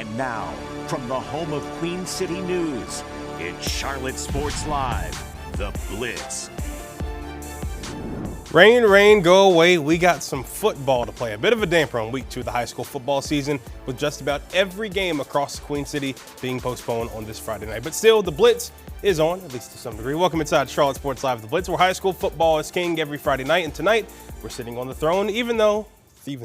And now, from the home of Queen City News, it's Charlotte Sports Live, The Blitz. Rain, go away. We got some football to play. A bit of a damper on week 2 of the high school football season, with just about every game across Queen City being postponed on this Friday night. But still, the Blitz is on, at least to some degree. Welcome inside Charlotte Sports Live, The Blitz, where high school football is king every Friday night. And tonight, we're sitting on the throne, even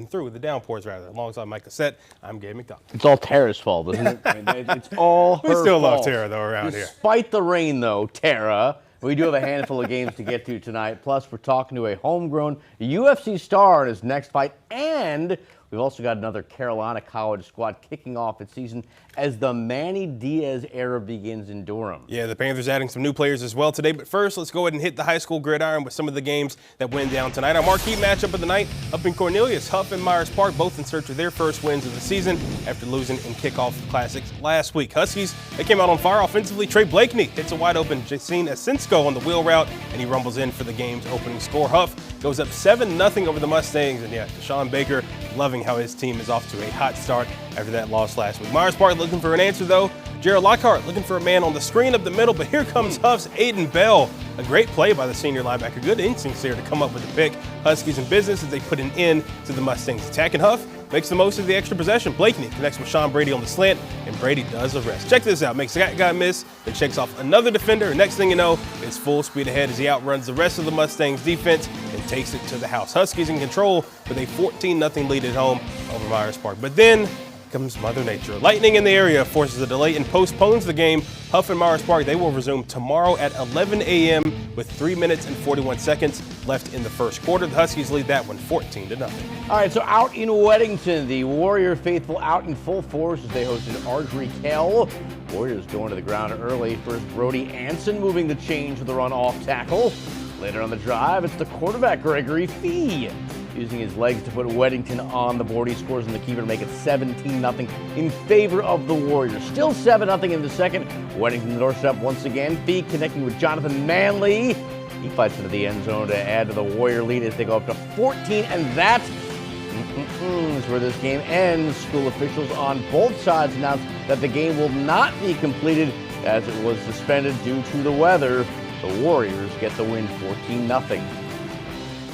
through the downpours, rather. Alongside Mike Cassette, I'm Gabe McDonald. It's all Tara's fault, isn't it? I mean, it's all her We still fault. love Tara, though, around here. Despite the rain, though, Tara, we do have a handful of games to get to tonight. Plus, we're talking to a homegrown UFC star in his next fight. And we've also got another Carolina College squad kicking off its season as the Manny Diaz era begins in Durham. Yeah, the Panthers adding some new players as well today. But first, let's go ahead and hit the high school gridiron with some of the games that went down tonight. Our marquee matchup of the night up in Cornelius, Huff and Myers Park, both in search of their first wins of the season after losing in kickoff classics last week. Huskies, they came out on fire offensively. Trey Blakeney hits a wide open Jacine Asinsko on the wheel route, and he rumbles in for the game's opening score. Huff goes up 7-0 over the Mustangs, and yeah, Deshaun Baker loving how his team is off to a hot start after that loss last week. Myers Park looking for an answer, though. Jared Lockhart looking for a man on the screen up the middle, but here comes Huff's Aiden Bell. A great play by the senior linebacker. Good instincts there to come up with the pick. Huskies in business as they put an end to the Mustangs. Attacking Huff makes the most of the extra possession. Blakeney connects with Sean Brady on the slant, and Brady does the rest. Check this out. Makes that guy miss, then checks off another defender. Next thing you know, it's full speed ahead as he outruns the rest of the Mustangs defense and takes it to the house. Huskies in control with a 14-0 lead at home over Myers Park. But then comes Mother Nature. Lightning in the area forces a delay and postpones the game. Huff and Myers Park, they will resume tomorrow at 11 a.m. with 3 minutes and 41 seconds left in the first quarter. The Huskies lead that one 14-0. All right, so out in Weddington, the Warrior faithful out in full force as they hosted Ardrey Kell. Warriors going to the ground early. First, Brody Anson moving the change with a run off tackle. Later on the drive, it's the quarterback, Gregory Fee, using his legs to put Weddington on the board. He scores on the keeper to make it 17-0 in favor of the Warriors. Still 7-0 in the second. Weddington doorstep once again. Fee connecting with Jonathan Manley. He fights into the end zone to add to the Warrior lead as they go up to 14, and that is where this game ends. School officials on both sides announced that the game will not be completed as it was suspended due to the weather. The Warriors get the win 14-0.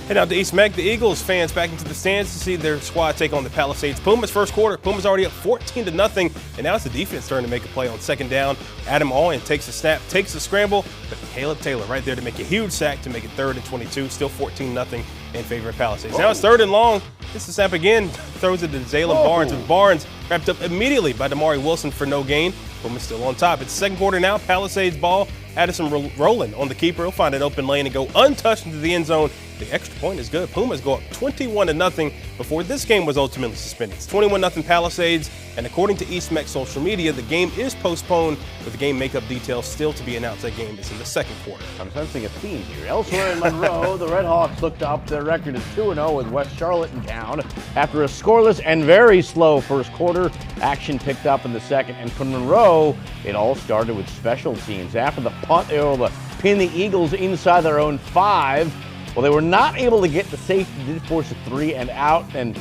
Head out to East Meck. The Eagles fans back into the stands to see their squad take on the Palisades Pumas. First quarter, Pumas already up 14-0, and now it's the defense starting to make a play on second down. Adam Allen takes the snap, takes the scramble, but Caleb Taylor right there to make a huge sack to make it 3rd and 22. Still 14-0 in favor of Palisades. Now it's 3rd and long. It's the snap again. Throws it to Zaylen Barnes, with Barnes wrapped up immediately by Damari Wilson for no gain. Pumas still on top. It's second quarter now. Palisades ball. Addison rolling on the keeper. He'll find an open lane and go untouched into the end zone. The extra point is good. Pumas go up 21-0 before this game was ultimately suspended. It's 21-0 Palisades, and according to East Meck social media, the game is postponed, with the game makeup details still to be announced. That game is in the second quarter. I'm sensing a theme here. Elsewhere in Monroe, the Redhawks look to up their record to 2-0 with West Charlotte in town. After a scoreless and very slow first quarter, action picked up in the second, and for Monroe, it all started with special teams. After the punt, they were able to pin the Eagles inside their own 5. Well, they were not able to get the safety, did force a 3 and out, and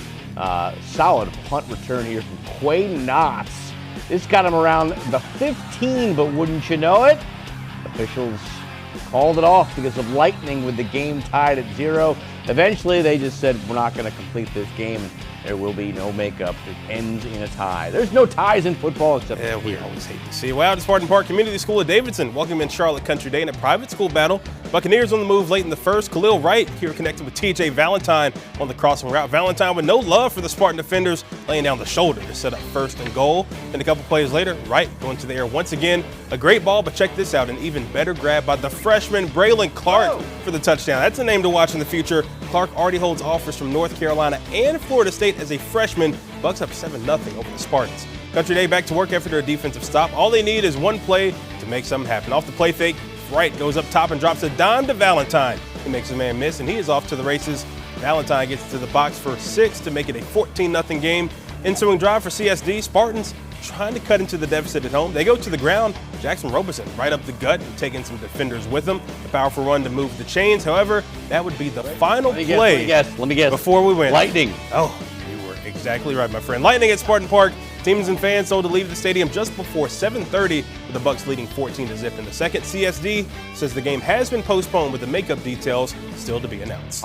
solid punt return here from Quay Knotts. This got him around the 15, but wouldn't you know it, officials called it off because of lightning with the game tied at 0. Eventually, they just said, we're not going to complete this game. There will be no makeup. It ends in a tie. There's no ties in football except we always hate to see it. Well, out at Spartan Park Community School of Davidson, welcome in Charlotte Country Day in a private school battle. Buccaneers on the move late in the first. Khalil Wright here connected with TJ Valentine on the crossing route. Valentine with no love for the Spartan defenders, laying down the shoulder to set up 1st and goal. And a couple plays later, Wright going to the air once again. A great ball, but check this out, an even better grab by the freshman Braylon Clark for the touchdown. That's a name to watch in the future. Clark already holds offers from North Carolina and Florida State as a freshman. Bucks up 7-0 over the Spartans. Country Day back to work after their defensive stop. All they need is one play to make something happen. Off the play fake, Wright goes up top and drops a dime to Valentine. He makes a man miss, and he is off to the races. Valentine gets to the box for 6 to make it a 14-0 game. Ensuing drive for CSD. Spartans trying to cut into the deficit at home. They go to the ground. Jackson Robeson right up the gut and taking some defenders with him. A powerful run to move the chains. However, that would be the final play. Let me guess. Before we win. Lightning. Oh, you were exactly right, my friend. Lightning at Spartan Park. Teams and fans told to leave the stadium just before 7:30, with the Bucks leading 14-0 in the second. CSD says the game has been postponed, with the makeup details still to be announced.